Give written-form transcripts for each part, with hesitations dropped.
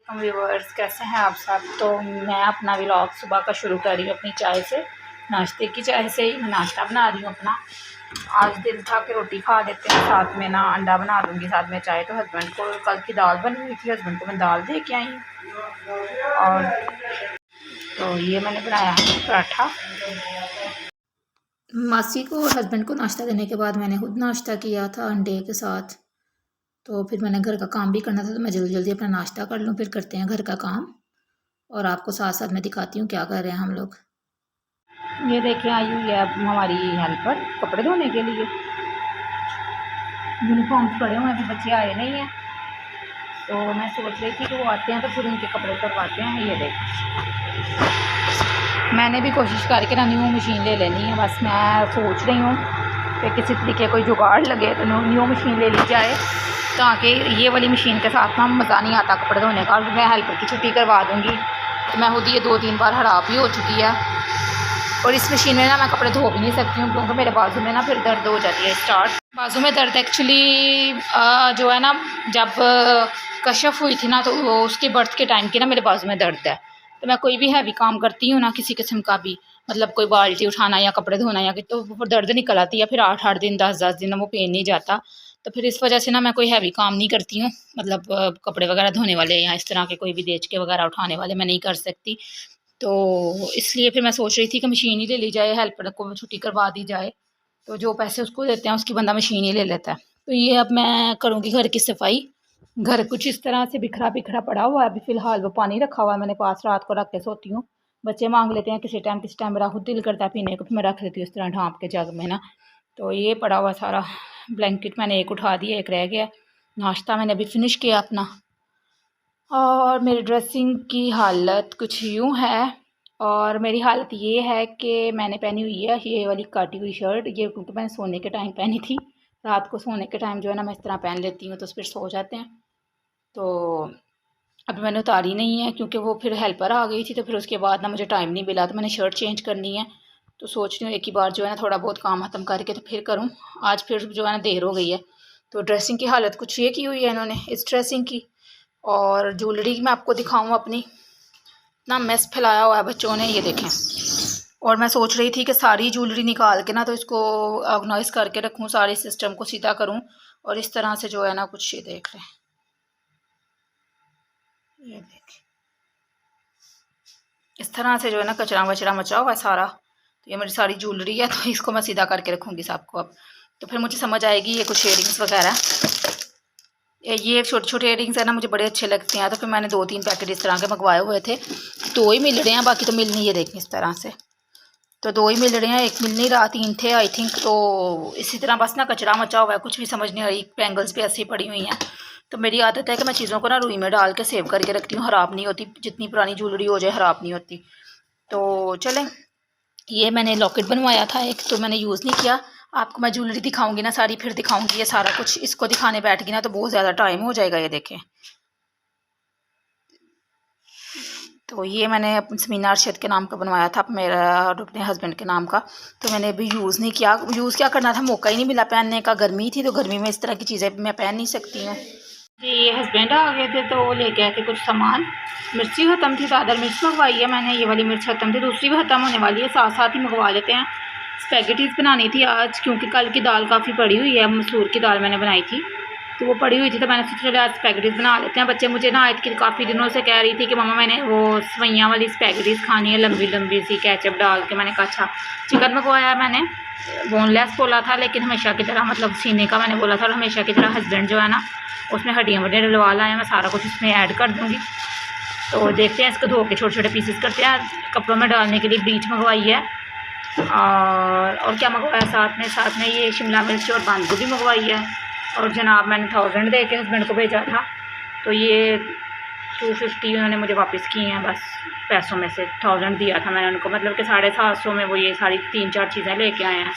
Viewers, कैसे हैं आप सब। तो मैं अपना व्लॉग सुबह का शुरू कर रही हूँ अपनी चाय से, नाश्ते की चाय से ही। मैं नाश्ता बना रही हूँ अपना। आज दिल था कि रोटी खा लेते हैं, साथ में ना अंडा बना लूँगी, साथ में चाय। तो हस्बैंड को कल की दाल बनी हुई थी, हस्बैंड को मैं दाल दे के आई हूँ। और तो ये मैंने बनाया है पराठा। मासी को और हस्बैंड को नाश्ता देने के बाद मैंने खुद नाश्ता किया था अंडे के साथ। तो फिर मैंने घर का काम भी करना था, तो मैं जल्दी जल्दी अपना नाश्ता कर लूँ, फिर करते हैं घर का काम। और आपको साथ साथ मैं दिखाती हूँ क्या कर रहे हैं हम लोग। ये देखिए, आई हुई है अब हमारी हेल्पर कपड़े धोने के लिए। यूनिफॉर्म्स पड़े हुए हैं, अभी बच्चे आए नहीं हैं, तो मैं सोच रही थी कि वो आते हैं तो फिर उनके कपड़े करवाते हैं। ये देख, मैंने भी कोशिश करके ना न्यू मशीन ले लेनी है। बस मैं सोच रही हूँ कि किसी तरीके कोई जुगाड़ लगे तो न्यू मशीन ले ली जाए, ताकि ये वाली मशीन के साथ ना मज़ा नहीं आता कपड़े धोने का। और मैं हेल्पर की छुट्टी करवा दूँगी, तो मैं खुद ये 2-3 बार ख़राब भी हो चुकी है। और इस मशीन में ना मैं कपड़े धो भी नहीं सकती हूँ, क्योंकि मेरे बाजू में ना फिर दर्द हो जाती है स्टार्ट। बाजू में दर्द एक्चुअली जो है ना, जब कशफ हुई थी ना, तो उसके बर्थ के टाइम की ना मेरे बाजू में दर्द है। तो मैं कोई भी हैवी काम करती हूँ ना, किसी किस्म का भी, मतलब कोई बाल्टी उठाना या कपड़े धोना या तो वो दर्द निकल आती है। फिर 8-8 दिन 10-10 दिन वो पेन नहीं जाता। तो फिर इस वजह से ना मैं कोई हैवी काम नहीं करती हूँ, मतलब कपड़े वगैरह धोने वाले या इस तरह के कोई भी देच के वगैरह उठाने वाले मैं नहीं कर सकती। तो इसलिए फिर मैं सोच रही थी कि मशीन ही ले ली जाए, हेल्पर को छुट्टी करवा दी जाए, तो जो पैसे उसको देते हैं उसकी बंदा मशीन ही ले लेता है। तो ये अब मैं करूँगी घर की सफाई। घर कुछ इस तरह से बिखरा बिखरा पड़ा हुआ है। अभी फ़िलहाल वो पानी रखा हुआ है मैंने पास, रात को रख के सोती हूँ। बच्चे मांग लेते हैं किसी टाइम मेरा खुद दिल करता है पीने को, फिर मैं रख लेती हूँ इस तरह ढाँप के जग में ना। तो ये पड़ा हुआ सारा। ब्लैंकेट मैंने एक उठा दिया, एक रह गया। नाश्ता मैंने अभी फिनिश किया अपना। और मेरी ड्रेसिंग की हालत कुछ यूँ है। और मेरी हालत ये है कि मैंने पहनी हुई है ये वाली काटी हुई शर्ट, ये क्योंकि मैंने सोने के टाइम पहनी थी। रात को सोने के टाइम जो है ना मैं इस तरह पहन लेती हूँ, तो फिर सो जाते हैं। तो अभी मैंने उतारी नहीं है, क्योंकि वो फिर हेल्पर आ गई थी, तो फिर उसके बाद ना मुझे टाइम नहीं मिला, तो मैंने शर्ट चेंज करनी है। तो सोच रही हूँ एक ही बार जो है ना थोड़ा बहुत काम ख़त्म करके तो फिर करूँ। आज फिर जो है ना देर हो गई है। तो ड्रेसिंग की हालत कुछ ये की हुई है इन्होंने इस ड्रेसिंग की। और ज्वेलरी मैं आपको दिखाऊँ अपनी, इतना मेस फैलाया हुआ है बच्चों ने, ये देखें। और मैं सोच रही थी कि सारी ज्वेलरी निकाल के ना तो इसको ऑर्गेनाइज़ करके रखूँ, सारे सिस्टम को सीधा करूँ। और इस तरह से जो है ना कुछ ये देख लें, ये देखें, इस तरह से जो है ना कचरा वचरा मचा हुआ है सारा। तो ये मेरी सारी ज्वेलरी है, तो इसको मैं सीधा करके रखूँगी सबको अब। तो फिर मुझे समझ आएगी ये कुछ इयरिंग्स वगैरह, ये छोटे छोटे इयरिंग्स है ना, मुझे बड़े अच्छे लगते हैं। तो फिर मैंने 2-3 पैकेट इस तरह के मंगवाए हुए थे। 2 ही मिल रहे हैं, बाकी तो मिल नहीं है, देखें इस तरह से। तो 2 ही मिल रहे हैं, एक मिल नहीं रहा, 3 थे आई थिंक। तो इसी तरह बस ना कचरा मचा हुआ है, कुछ भी समझ नहीं आ रही। बैंगल्स भी ऐसे ही पड़ी हुई हैं। तो मेरी आदत है कि मैं चीज़ों को ना रुई में डाल के सेव करके रखती हूँ, ख़राब नहीं होती। जितनी पुरानी ज्वेलरी हो जाए ख़राब नहीं होती। तो चलें, ये मैंने लॉकेट बनवाया था एक, तो मैंने यूज़ नहीं किया। आपको मैं ज्वेलरी दिखाऊंगी ना सारी, फिर दिखाऊंगी ये सारा कुछ। इसको दिखाने बैठ गई ना तो बहुत ज़्यादा टाइम हो जाएगा। ये देखें, तो ये मैंने समीना अरशद के नाम का बनवाया था मेरा और अपने हस्बैंड के नाम का। तो मैंने अभी यूज़ नहीं किया। यूज़ क्या करना था, मौका ही नहीं मिला पहनने का। गर्मी थी, तो गर्मी में इस तरह की चीज़ें मैं पहन नहीं सकती हूँ। जी, ये हस्बैंड आ गए थे, तो वो लेके आए थे कुछ सामान। मिर्ची ख़त्म थी, दादर मिर्च मंगवाई है मैंने। ये वाली मिर्च ख़त्म थी, दूसरी भी ख़त्म होने वाली है, साथ साथ ही मंगवा लेते हैं। स्पैगेटीज़ बनानी थी आज, क्योंकि कल की दाल काफ़ी पड़ी हुई है। मसूर की दाल मैंने बनाई थी, तो वो पड़ी हुई थी, तो मैंने सोचा चलो आज स्पैगेटीज़ बना लेते हैं। बच्चे मुझे ना आज की काफ़ी दिनों से कह रही थी कि मम्मा मैंने वो सवैयाँ वाली स्पैगेटीज़ खानी है, लंबी लंबी सी केचप डाल के। मैंने कहा अच्छा। चिकन मंगवाया मैंने, बोनलेस बोला था, लेकिन हमेशा की तरह मतलब सीने का मैंने बोला था। और हमेशा की तरह हस्बैंड जो है ना उसमें हड्डियाँ वड्डियाँ डलवा लाए, मैं सारा कुछ उसमें ऐड कर दूँगी। तो देखते हैं, इसको धो के छोटे छोटे पीसेस करते हैं। कपड़ों में डालने के लिए ब्लीच मंगवाई है। और क्या मंगवाया साथ में ये शिमला मिर्च और बंद गोभी मंगवाई है। और जनाब मैंने 1000 दे के हस्बैंड को भेजा था, तो ये 250 उन्होंने मुझे वापस किए हैं। बस पैसों में से 1000 दिया था मैंने उनको, मतलब कि 750 में वो ये सारी 3-4 चीज़ें लेके आए हैं।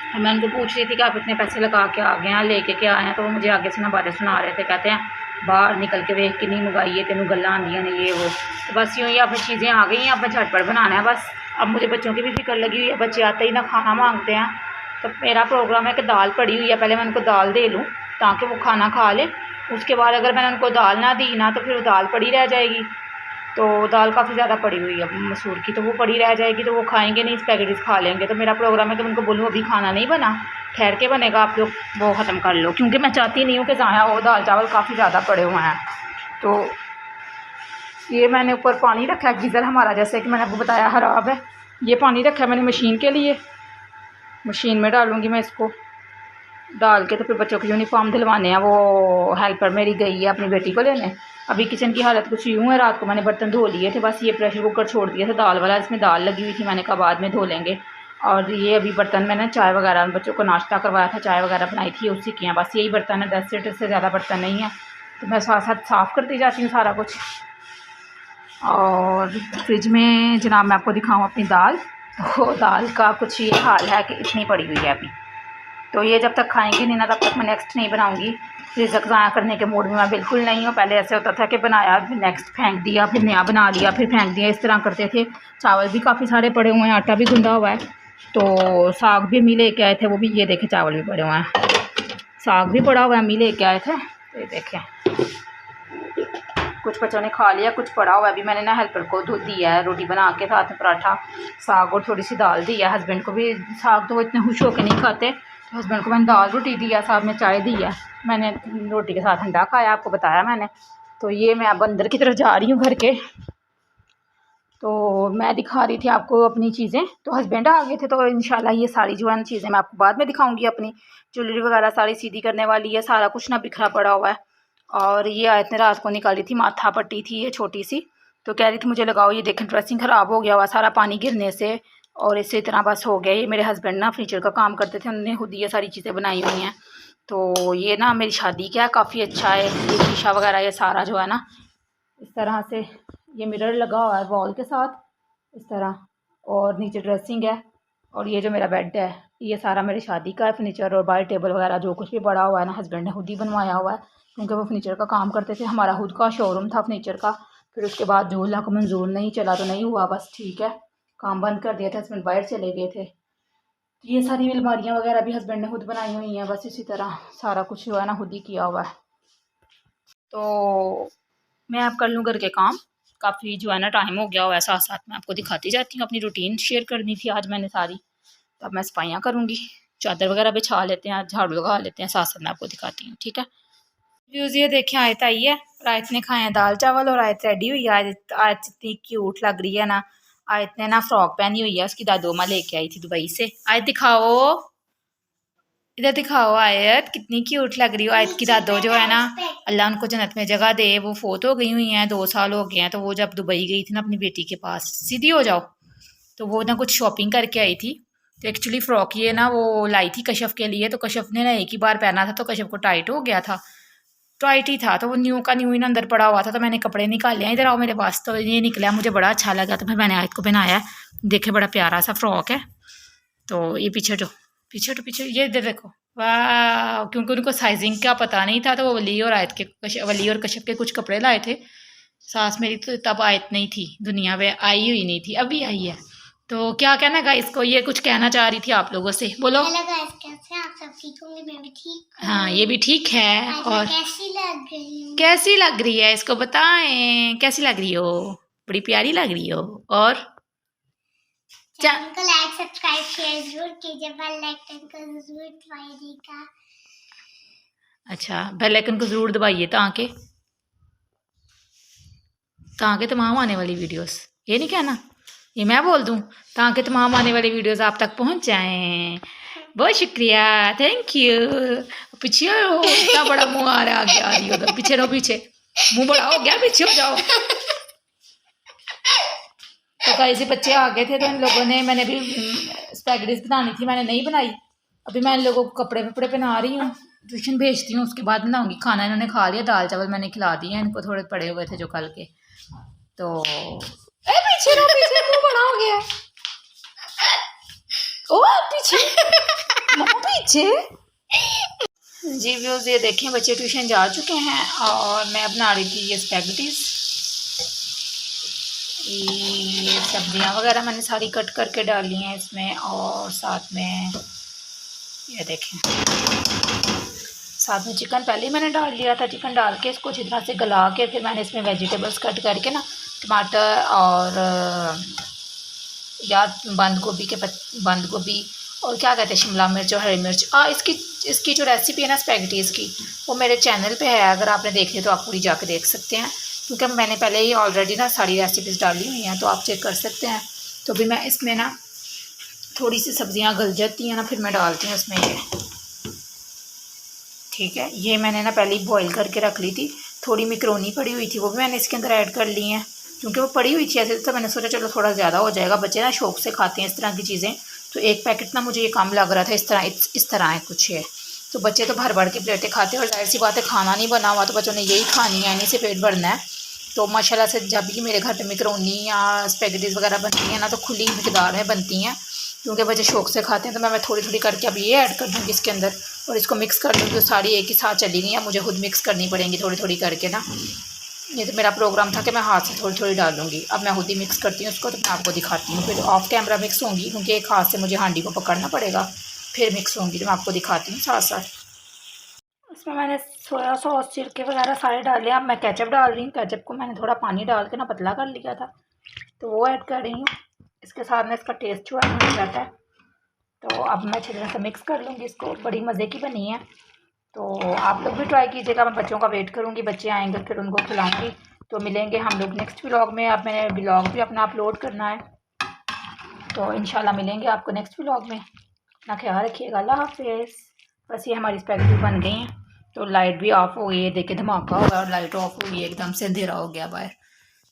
और मैं उनको पूछ रही थी कि आप इतने पैसे लगा के आ गए हैं, लेके क्या आए हैं। तो वो मुझे आगे से ना बातें सुना रहे थे, कहते हैं बाहर निकल के वेख के नहीं मंगाई है, तेनों गल्ला आंदियां ने ये वो। तो बस यूँ ही अब चीज़ें आ गई हैं, अब मैं झटपट बनाना है बस। अब मुझे बच्चों की भी फिक्र लगी हुई है, बच्चे आते ही ना खाना मांगते हैं। तो मेरा प्रोग्राम है कि दाल पड़ी हुई है, पहले मैं उनको दाल दे लूँ ताकि वो खाना खा ले। उसके बाद अगर मैंने उनको दाल ना दी ना तो फिर वो दाल पड़ी रह जाएगी। तो दाल काफ़ी ज़्यादा पड़ी हुई है मसूर की, तो वो पड़ी रह जाएगी, तो वो खाएंगे नहीं, स्पैगेटीज खा लेंगे। तो मेरा प्रोग्राम है कि उनको बोलूँ अभी खाना नहीं बना, ठहर के बनेगा, आप लोग वो ख़त्म कर लो, क्योंकि मैं चाहती नहीं हूँ कि ज़ाया हो, दाल चावल काफ़ी ज़्यादा पड़े हुए हैं। तो ये मैंने ऊपर पानी रखा है, गीज़र हमारा जैसे कि मैंने आपको बताया ख़राब है। ये पानी रखा है मैंने मशीन के लिए, मशीन में डालूँगी मैं इसको, डाल के तो फिर बच्चों की यूनिफॉर्म दिलवाने हैं। वो हेल्पर मेरी गई है अपनी बेटी को लेने। अभी किचन की हालत कुछ यूँ है, रात को मैंने बर्तन धो लिए थे, बस ये प्रेशर कुकर छोड़ दिया था दाल वाला, इसमें दाल लगी हुई थी, मैंने कहा बाद में धो लेंगे। और ये अभी बर्तन मैंने चाय वगैरह बच्चों को नाश्ता करवाया था, चाय वगैरह बनाई थी, उसी की हैं, बस यही बर्तन है, 10 लीटर से ज़्यादा बर्तन नहीं है। तो मैं साथ साथ साफ़ करती जाती हूँ सारा कुछ। और फ्रिज में जनाब मैं आपको दिखाऊँ अपनी दाल, तो दाल का कुछ ये हाल है कि इतनी पड़ी हुई है अभी। तो ये जब तक खाएंगे नहीं ना तब तक मैं नेक्स्ट नहीं बनाऊंगी। रिज़्क़ ज़ाया करने के मूड में मैं बिल्कुल नहीं हूँ। पहले ऐसे होता था कि बनाया फिर नेक्स्ट फेंक दिया, फिर नया बना लिया, फिर फेंक दिया, इस तरह करते थे। चावल भी काफ़ी सारे पड़े हुए हैं, आटा भी गुंदा हुआ है, तो साग भी अम्मी लेके आए थे, वो भी ये देखें चावल भी पड़े हुए हैं, साग भी पड़ा हुआ है, अम्मी लेके आए थे। तो ये देखें कुछ बच्चों ने खा लिया, कुछ पड़ा हुआ है। अभी मैंने ना हेल्पर को दिया है रोटी बना के, साथ में पराठा, साग और थोड़ी सी दाल दी है। हस्बैंड को भी साग तो वो इतने खुश होकर नहीं खाते, तो हस्बैंड को मैंने दाल रोटी दिया, साथ में चाय दी है। मैंने रोटी के साथ अंडा खाया, आपको बताया मैंने। तो ये मैं अब अंदर की तरफ जा रही हूँ घर के। तो मैं दिखा रही थी आपको अपनी चीज़ें, तो हस्बैंड आ गए थे, तो इंशाल्लाह ये सारी जो है ना चीज़ें मैं आपको बाद में दिखाऊंगी। अपनी ज्वेलरी वगैरह सारी सीधी करने वाली है, सारा कुछ ना बिखरा पड़ा हुआ है। और ये आयत ने रात को निकाली थी, माथा पट्टी थी ये छोटी सी, तो कह रही थी मुझे लगाओ, ये देखें ड्रेसिंग ख़राब हो गया हुआ सारा पानी गिरने से, और इससे इतना बस हो गया। ये मेरे हस्बैंड ना फर्नीचर का काम करते थे, उन्होंने खुद ये सारी चीज़ें बनाई हुई हैं। तो ये ना मेरी शादी क्या काफ़ी अच्छा है, ये शीशा वगैरह ये सारा जो है ना इस तरह से, ये मिरर लगा हुआ है वॉल के साथ इस तरह, और नीचे ड्रेसिंग है, और ये जो मेरा बेड है ये सारा मेरी शादी का है फर्नीचर। और बाहर टेबल वगैरह जो कुछ भी बड़ा हुआ है ना हस्बैंड ने खुद ही बनवाया हुआ है, क्योंकि वो फर्नीचर का काम करते थे। हमारा खुद का शोरूम था फर्नीचर का, फिर उसके बाद जो अल्लाह को मंजूर नहीं चला तो नहीं हुआ, बस ठीक है, काम बंद कर दिया था, हस्बैंड बाहर चले गए थे। तो ये सारी अलमारियाँ वगैरह भी हस्बैंड ने खुद बनाई हुई हैं, बस इसी तरह सारा कुछ जो है ना खुद ही किया हुआ है। तो मैं अब कर लूँ घर के काम, काफ़ी जो है ना टाइम हो गया हुआ है। साथ साथ मैं आपको दिखाती जाती हूँ, अपनी रूटीन शेयर करनी थी आज मैंने सारी। तो अब मैं सफाइयाँ करूँगी, चादर वगैरह बिछा लेते हैं, झाड़ू लगा लेते हैं, साथ साथ मैं आपको दिखाती हूँ, ठीक है। व्यूज़ ये देखें, आयत आई है और आयत ने खाए हैं दाल चावल, और आयत रेडी हुई है। आयत आयत इतनी क्यूट लग रही है ना। आयत ने ना फ्रॉक पहनी हुई है, उसकी दादू माँ लेके आई थी दुबई से। आयत दिखाओ, इधर दिखाओ, आयत कितनी क्यूट लग रही हो। आयत की दादो जो है ना, अल्लाह उनको जन्नत में जगह दे, वो फोत हो गई हुई हैं, 2 साल हो गए हैं। तो वो जब दुबई गई थी ना अपनी बेटी के पास, सीधी हो जाओ, तो वो ना कुछ शॉपिंग करके आई थी। तो एक्चुअली फ़्रॉक ये ना वो लाई थी कशफ के लिए, तो कशफ ने ना एक ही बार पहना था, तो कशफ को टाइट हो गया था, टाइट ही था, तो वो न्यू का न्यू ही ना अंदर पड़ा हुआ था। तो मैंने कपड़े निकाले हैं, इधर आओ मेरे पास। तो ये निकला, मुझे बड़ा अच्छा लगा, तो फिर मैंने आयत को पहनाया। देखे बड़ा प्यारा सा फ्रॉक है। तो ये पीछे पीछे ये इधर देखो, वाह, क्योंकि उनको साइजिंग का पता नहीं था, तो वो वली और आयत के, वली और कशफ के कुछ कपड़े लाए थे। सास मेरी तो तब आयत नहीं थी दुनिया में, आई हुई नहीं थी, अभी आई है। तो क्या कहना गाइस को, ये कुछ कहना चाह रही थी आप लोगों से, बोलो। हेलो गाइस, कैसे हैं आप सब? ठीक होंगे? मैं भी ठीक हूं। हाँ, ये भी ठीक है। और कैसी लग रही हूँ? कैसी लग रही है इसको बताएं, कैसी लग रही हो? बड़ी प्यारी लग रही हो। और चैनल को लाइक सब्सक्राइब शेयर जरूर कीजिए, बेल आइकन को जरूर दबाइएगा। अच्छा, बेल आइकन को जरूर दबाइए ताकि तमाम आने वाली वीडियोस, ये नहीं कहना, ये मैं बोल दूं, ताकि तमाम आने वाली वीडियोस आप तक पहुंच जाएं। बहुत शुक्रिया, थैंक यू। पीछे हो, इतना बड़ा मुंह आ रहा है, आ रही हो तो पीछे रहो, पीछे मुंह बड़ा हो गया, पीछे हो जाओ। तो कई बच्चे आ गए थे, तो इन लोगों ने, मैंने भी स्पैगेटीज बनानी थी, मैंने नहीं बनाई। अभी मैं इन लोगों को कपड़े वपड़े पहना रही हूँ, ट्यूशन भेजती हूँ, उसके बाद बनाऊंगी खाना। इन्होंने खा लिया, दाल चावल मैंने खिला दिए इनको, थोड़े पड़े हुए थे जो कल के। तो पीछे रहो, पीछे मुंह बड़ा हो गया, ओ पीछे पीछे। जी व्यूज़ ये देखें, बच्चे ट्यूशन जा चुके हैं और मैं बना रही थी ये स्पैगेटीज। ये सब्जियां वगैरह मैंने सारी कट करके डाली हैं इसमें, और साथ में ये देखें साथ में चिकन पहले ही मैंने डाल लिया था। चिकन डाल के इसको अच्छी तरह से गला के फिर मैंने इसमें वेजिटेबल्स कट करके ना, टमाटर और या बंद गोभी और क्या कहते हैं शिमला मिर्च और हरी मिर्च। इसकी जो रेसिपी है ना स्पैगेटीज़ की, वो मेरे चैनल पे है, अगर आपने देखनी तो आप पूरी जाके देख सकते हैं, क्योंकि मैंने पहले ही ऑलरेडी ना सारी रेसिपीज़ डाली हुई हैं, तो आप चेक कर सकते हैं। तो भी मैं इसमें ना थोड़ी सी सब्जियां गल जाती हैं ना, फिर मैं डालती हूँ इसमें ये, ठीक है। ये मैंने ना पहले ही बॉईल करके रख ली थी। थोड़ी मैक्रोनी पड़ी हुई थी, वो भी मैंने इसके अंदर ऐड कर ली हैं, क्योंकि वो पड़ी हुई थी ऐसे, तो मैंने सोचा चलो थोड़ा ज़्यादा हो जाएगा, बच्चे ना शौक से खाते हैं इस तरह की चीज़ें। तो एक पैकेट ना मुझे ये कम लग रहा था, इस तरह है कुछ है। तो बच्चे तो भर भर की प्लेटें खाते हैं, और जाहिर सी बात है खाना नहीं बना हुआ तो बच्चों ने यही खानी है, इन्हीं से पेट भरना है। तो माशाल्लाह से जब भी मेरे घर पे मैक्रोनी या स्पैगेटीज़ वगैरह बनती हैं ना, तो खुली मकदार में बनती हैं, क्योंकि बच्चे शौक से खाते हैं। तो मैं थोड़ी थोड़ी करके अब ये ऐड कर दूँगी इसके अंदर, और इसको मिक्स कर दूँगी। तो सारी एक ही साथ चली गई हैं, मुझे खुद मिक्स करनी पड़ेंगी थोड़ी थोड़ी करके ना। ये तो मेरा प्रोग्राम था कि मैं हाथ से थोड़ी थोड़ी डालूंगी, अब मैं खुद ही मिक्स करती हूँ उसको। तो मैं आपको दिखाती हूँ, फिर ऑफ कैमरा मिक्स होंगी, क्योंकि एक हाथ से मुझे हांडी को पकड़ना पड़ेगा, फिर मिक्स होंगी। तो मैं आपको दिखाती हूँ साथ साथ। इसमें मैंने सोया सॉस, सिरके वगैरह सारे डाले। अब मैं केचप डाल रही हूँ। केचप को मैंने थोड़ा पानी डाल के ना पतला कर लिया था, तो वो ऐड कर रही हूँ। इसके साथ में इसका टेस्ट जो है मिल जाता है। तो अब मैं अच्छी तरह से मिक्स कर लूँगी इसको। बड़ी मज़े की बनी है, तो आप लोग भी ट्राई कीजिएगा। मैं बच्चों का वेट करूँगी, बच्चे आएंगे फिर उनको खिलाऊँगी। तो मिलेंगे हम लोग नेक्स्ट व्लॉग में। अब मैंने व्लॉग भी अपना अपलोड करना है, तो इंशाल्लाह मिलेंगे आपको नेक्स्ट व्लॉग में। अपना ख्याल रखिएगा, अल्लाह हाफिज़। बस ये हमारी स्पैगेटी बन गई हैं। तो लाइट भी ऑफ हो गई है, देखिए धमाका हुआ और लाइट ऑफ हो गई, एकदम से अंधेरा हो गया बाहर।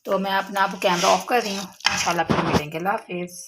तो मैं अपना अब कैमरा ऑफ कर रही हूँ। इंशाल्लाह फिर मिलेंगे, अल्लाह हाफिज़।